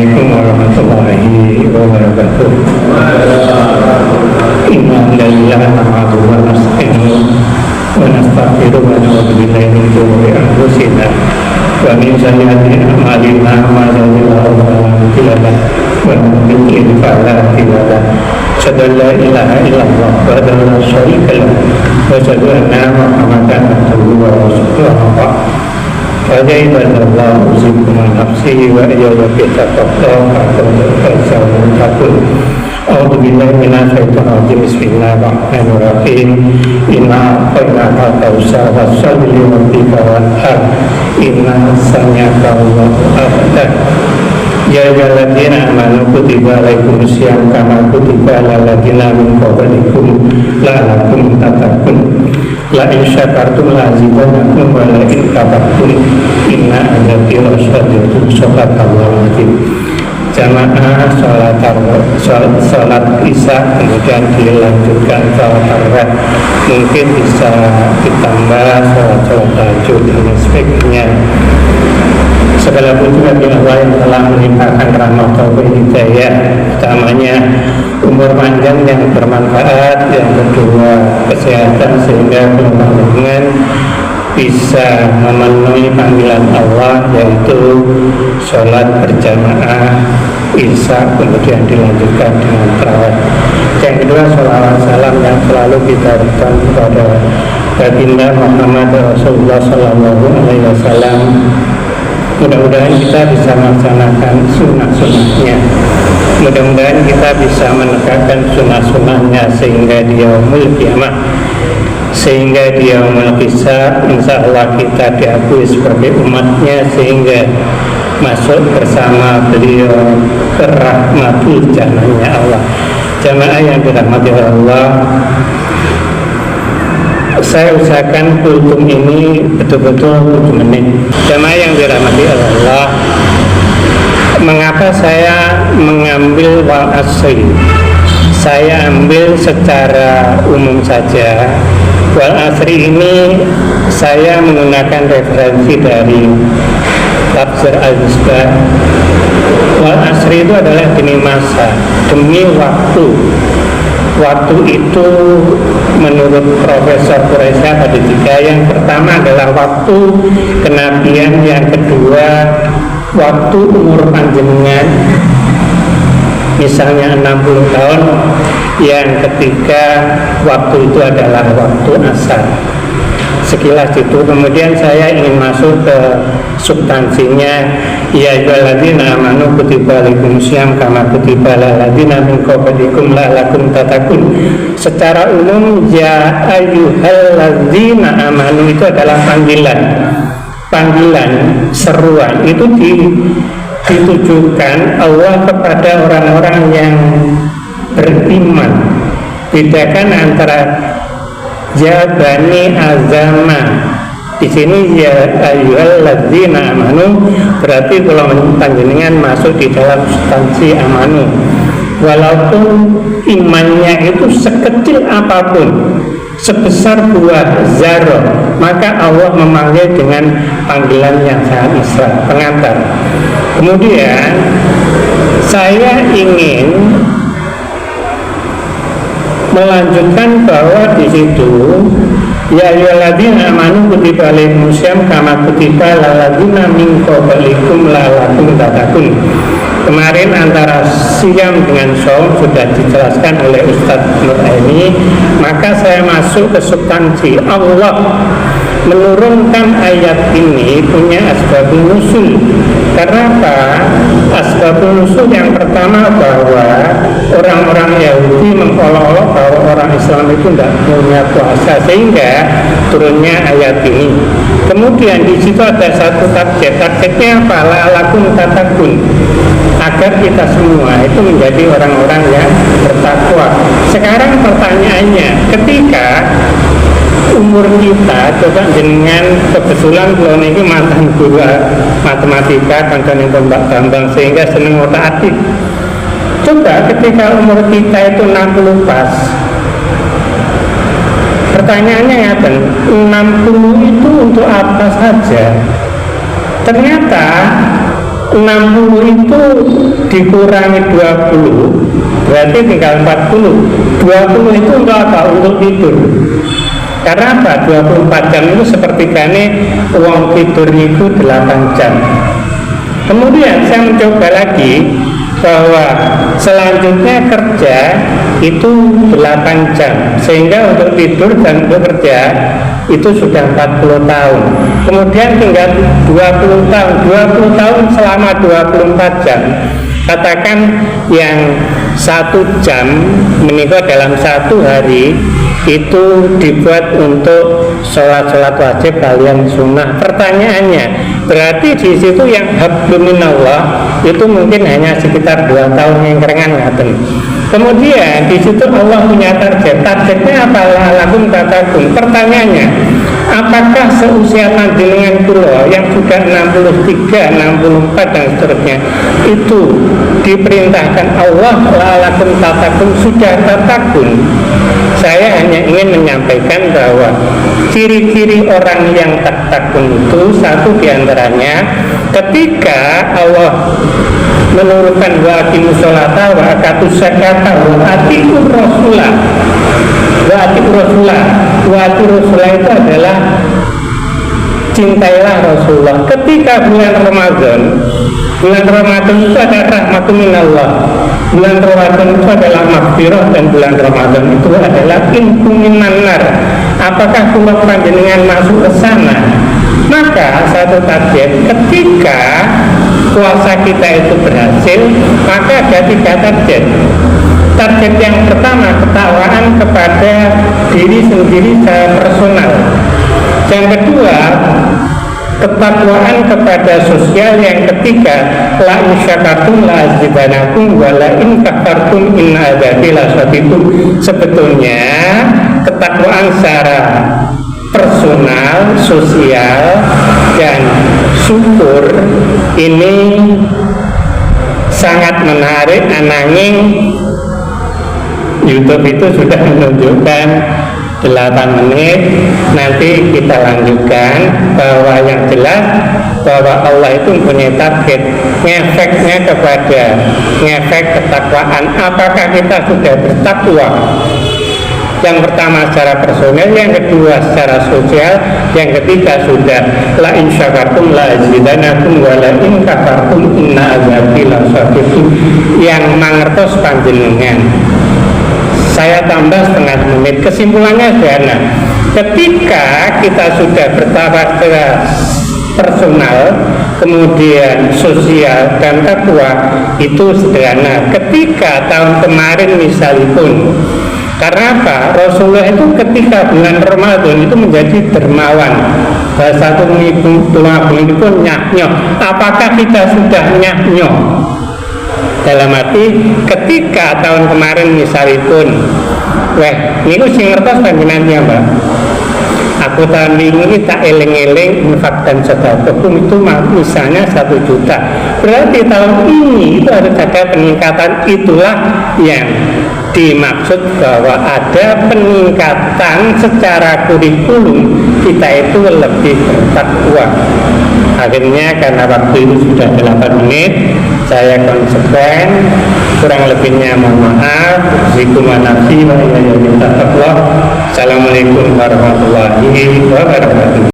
Assalamualaikum warahmatullahi wabarakatuh. Inna lillahi wa nasta'inu wa nastaghfiruh wa na'udzu billahi min shururi anfusina wa min sayyiati a'malina ma yahdihillahu fala mudilla lahu wa man yudlil fala hadiya lahu. Asyhadu an la ilaha illallah wahdahu la syarika lahu wa asyhadu anna Muhammadan abduhu wa rasuluh. Wajah ibadallah usikum nafsi wa iyyakum bittaqwa faqad takun. A'udzu billahi minasyaitonir rajim. Bismillahirrahmanirrahim. Inna a'tainaka al-kautsar fasholli li rabbika wanhar. Inna sami'aka Allahu ahad. Ya ayyuhalladzina amanu kutiba alaikumusiyam kama kutiba alal ladzina min qablikum la'allakum tattaqun. La in syakartum la azidannakum wa la in kafartum inna adzabi lasyadid. Shadaqallahu adzim. Jamaah sholat isya kemudian dilanjutkan sholat tarawih, mungkin bisa ditambah sholat tahajud dan sebagainya. Segala puji bagi Allah yang telah melimpahkan rahmat taufik hidayah, utamanya umur panjang yang bermanfaat, yang kedua kesehatan sehingga dengan bisa memenuhi panggilan Allah, yaitu sholat berjamaah isya kemudian dilanjutkan dengan tarawih. Yang kedua, sholawat salam yang selalu kita berikan kepada baginda Muhammad Rasulullah Sallallahu Alaihi Wasallam. Mudah-mudahan kita bisa melaksanakan sunnah-sunnahnya. Mudah-mudahan kita bisa menegakkan sunnah-sunnahnya sehingga di yaumul kiamah, sehingga di yaumul hisab insya Allah kita diakui sebagai umatnya, sehingga masuk bersama beliau ke rahmatul jannahnya Allah. Jamaah yang dirahmati Allah, saya usahakan kultum ini betul-betul 7 menit. Jamaah yang dirahmati Allah, mengapa saya mengambil wal asri? Saya ambil secara umum saja. Wal asri ini saya menggunakan referensi dari tafsir al-Misbah. Wal asri itu adalah demi masa, demi waktu. Waktu itu menurut Profesor Quraisy ada 3. Yang pertama adalah waktu kenabian, yang kedua waktu umur panjenengan, misalnya 60 tahun, yang ketiga waktu itu adalah waktu asar. Sekilas itu. Kemudian saya ingin masuk ke substansinya. Ya ayyuhalladzina amanu kutiba alaikumusiyam kama kutiba alal ladzina min qablikum la'allakum tattaqun. Secara umum ya ayyuhalladzina amanu itu adalah panggilan seruan, itu ditujukan Allah kepada orang-orang yang beriman. Bedakan antara ya bani azama, di sini ya ayyuhalladzina amanu berarti kalau panjenengan masuk di dalam substansi amanu, walaupun imannya itu sekecil apapun, sebesar buah zarah, maka Allah memanggil dengan panggilan yang sangat mesra, pengantar. Kemudian saya ingin melanjutkan bahwa di situ ya ayyuhalladzina amanu kutiba alaikumusiyam kama kutiba alal ladzina min qablikum la'allakum tattaqun. Kemarin antara siam dengan shaum sudah dijelaskan oleh Ustadz Nur Aini, maka saya masuk ke substansi. Allah menurunkan ayat ini punya asbabun nusul. Karena apa? Asbabun nusul yang pertama bahwa orang-orang Yahudi mengolok-olok bahwa orang Islam itu tidak punya puasa, sehingga turunnya ayat ini. Kemudian di situ ada satu targetnya apa? La'allakum tattaqun, agar kita semua itu menjadi orang-orang yang bertakwa. Sekarang pertanyaannya, ketika umur kita, coba dengan kebetulan kalau ini mantan guru matematika, kancane Mbak Bambang, sehingga seneng otak-atik. Coba ketika umur kita itu 60 pas, pertanyaannya ya, 60 itu untuk apa saja? Ternyata 60 itu dikurangi 20 berarti tinggal 40. 20 itu untuk apa? Untuk tidur. Karena apa? 24 jam itu seperti kane uang tidur itu 8 jam. Kemudian saya mencoba lagi bahwa selanjutnya kerja itu 8 jam, sehingga untuk tidur dan untuk kerja itu sudah 40 tahun. Kemudian tinggal 20 tahun. 20 tahun selama 24 jam. Katakan yang 1 jam menikah dalam 1 hari itu dibuat untuk sholat wajib kalian sunnah. Pertanyaannya, berarti di situ yang hablum minallah itu mungkin hanya sekitar 2 tahun yang kerengan ngaten. Kemudian di situ Allah punya target. Targetnya apa? Lakum tatakum. Pertanyaannya, apakah seusia panjenengan kula yang sudah 63, 64 dan seterusnya itu diperintahkan Allah lakum tatakum sudah tatakun? Saya hanya ingin menyampaikan bahwa ciri-ciri orang yang tatakun itu satu diantaranya ketika Allah menurunkan wa aqimus sholata wa atuz zakata wa atiur rasulah. Wa atiur rasulah. Wa atiur rasulah itu adalah cintailah Rasulullah. Ketika bulan Ramadan itu ada rahmatun minallah. Bulan Ramadan itu adalah maghfirah, dan bulan Ramadan itu adalah inkumin nanar. Apakah kula panjenengan masuk ke sana? Maka satu target, ketika puasa kita itu berhasil, maka ada 3 target. Target yang pertama, ketakwaan kepada diri sendiri secara personal. Yang kedua, ketakwaan kepada sosial. Yang ketiga, la in syakartum la azidanakum wa la in kafartum inna adzabi lasyadid. Sebetulnya ketakwaan secara personal, sosial, dan syukur ini sangat menarik. Ananging YouTube itu sudah menunjukkan 8 menit. Nanti kita lanjutkan bahwa yang jelas bahwa Allah itu mempunyai target, ngefeknya kepada ngefek ketakwaan. Apakah kita sudah bertakwa? Yang pertama secara personal, yang kedua secara sosial, yang ketiga sudah la in syakartum la azidanakum wa la in kafartum inna adzabi lasyadid. Yang mangertos panjenengan. Saya tambah setengah menit. Kesimpulannya sederhana. Ketika kita sudah bertakwa secara personal, kemudian sosial dan takwa, itu sederhana. Ketika tahun kemarin misalipun, karena apa? Rasulullah itu ketika bulan Ramadan itu menjadi dermawan. Bahasa tulang itu pun nyah-nyoh. Apakah kita sudah nyah-nyoh? Dalam arti ketika tahun kemarin misalipun, ini sing ngertos panjenengan Mbak. Aku tahun ini tak eling-eling infak dan sedekahku itu misalnya 1 juta. Berarti tahun ini itu harus ada peningkatan. Itulah yang dimaksud bahwa ada peningkatan secara kurikulum kita itu lebih bertakwa. Akhirnya karena waktu itu sudah 8 menit, saya konsekuen, kurang lebihnya mohon maaf. Assalamualaikum warahmatullahi wabarakatuh.